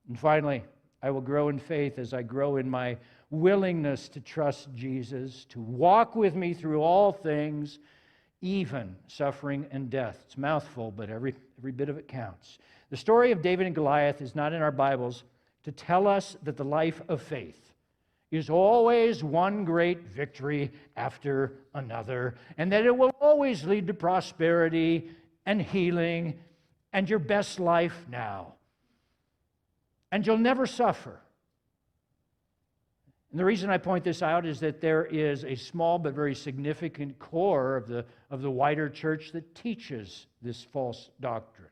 And finally, I will grow in faith as I grow in my willingness to trust Jesus, to walk with me through all things, even suffering and death. It's a mouthful, but every bit of it counts. The story of David and Goliath is not in our Bibles to tell us that the life of faith is always one great victory after another, and that it will always lead to prosperity and healing and your best life now. And you'll never suffer. And the reason I point this out is that there is a small but very significant core of the wider church that teaches this false doctrine.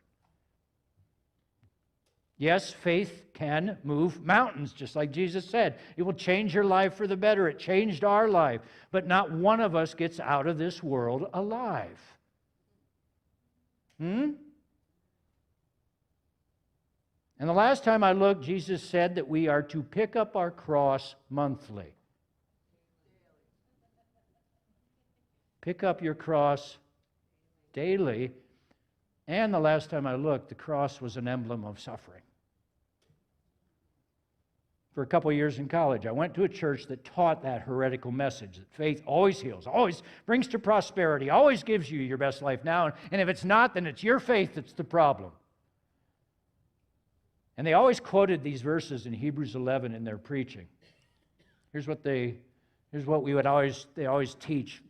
Yes, faith can move mountains, just like Jesus said. It will change your life for the better. It changed our life. But not one of us gets out of this world alive. And the last time I looked, Jesus said that we are to pick up our cross monthly. Pick up your cross daily. And the last time I looked, the cross was an emblem of suffering. For a couple of years in college, I went to a church that taught that heretical message, that faith always heals, always brings to prosperity, always gives you your best life now. And if it's not, then it's your faith that's the problem. And they always quoted these verses in Hebrews 11 in their preaching. Here's what they always teach.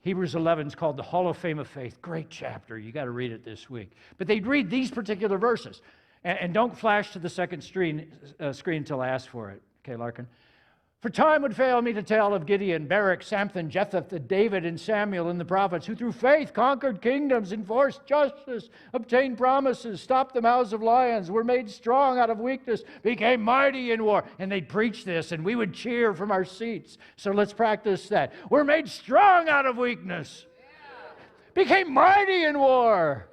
Hebrews 11 is called the Hall of Fame of Faith. Great chapter. You got to read it this week. But they'd read these particular verses. And don't flash to the second screen until I ask for it. Okay, Larkin. For time would fail me to tell of Gideon, Barak, Samson, Jephthah, David, and Samuel and the prophets, who through faith conquered kingdoms, enforced justice, obtained promises, stopped the mouths of lions, were made strong out of weakness, became mighty in war. And they'd preach this, and we would cheer from our seats. So let's practice that. We're made strong out of weakness, became mighty in war,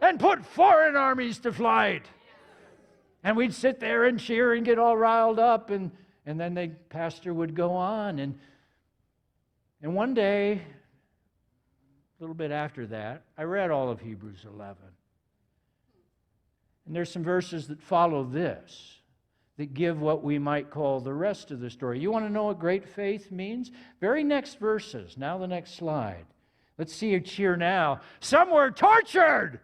and put foreign armies to flight. And we'd sit there and cheer and get all riled up, and then the pastor would go on. And one day, a little bit after that, I read all of Hebrews 11. And there's some verses that follow this that give what we might call the rest of the story. You want to know what great faith means? Very next verses. Now the next slide. Let's see a cheer now. Some were tortured,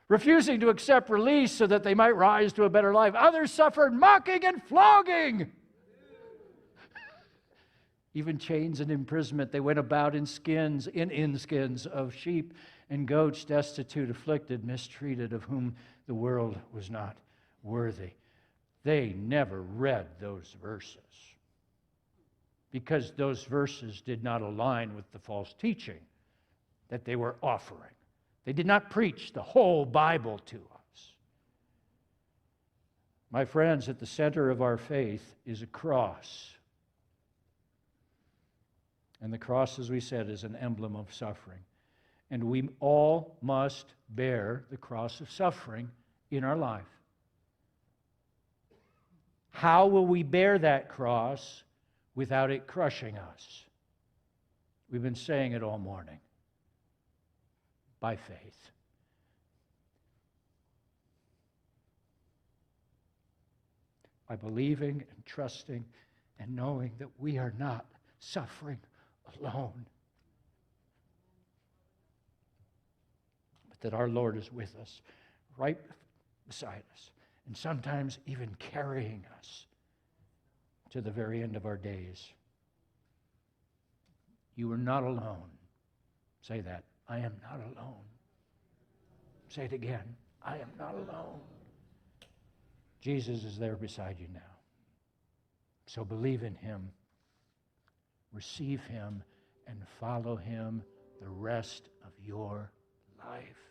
refusing to accept release so that they might rise to a better life. Others suffered mocking and flogging. Even chains and imprisonment. They went about in skins of sheep and goats, destitute, afflicted, mistreated, of whom the world was not worthy. They never read those verses because those verses did not align with the false teaching that they were offering. They did not preach the whole Bible to us. My friends, at the center of our faith is a cross. And the cross, as we said, is an emblem of suffering. And we all must bear the cross of suffering in our life. How will we bear that cross without it crushing us? We've been saying it all morning. By faith. By believing and trusting and knowing that we are not suffering alone, but that our Lord is with us, right beside us, and sometimes even carrying us to the very end of our days. You are not alone. Say that. I am not alone. Say it again. I am not alone. Jesus is there beside you now. So believe in him, receive him, and follow him the rest of your life.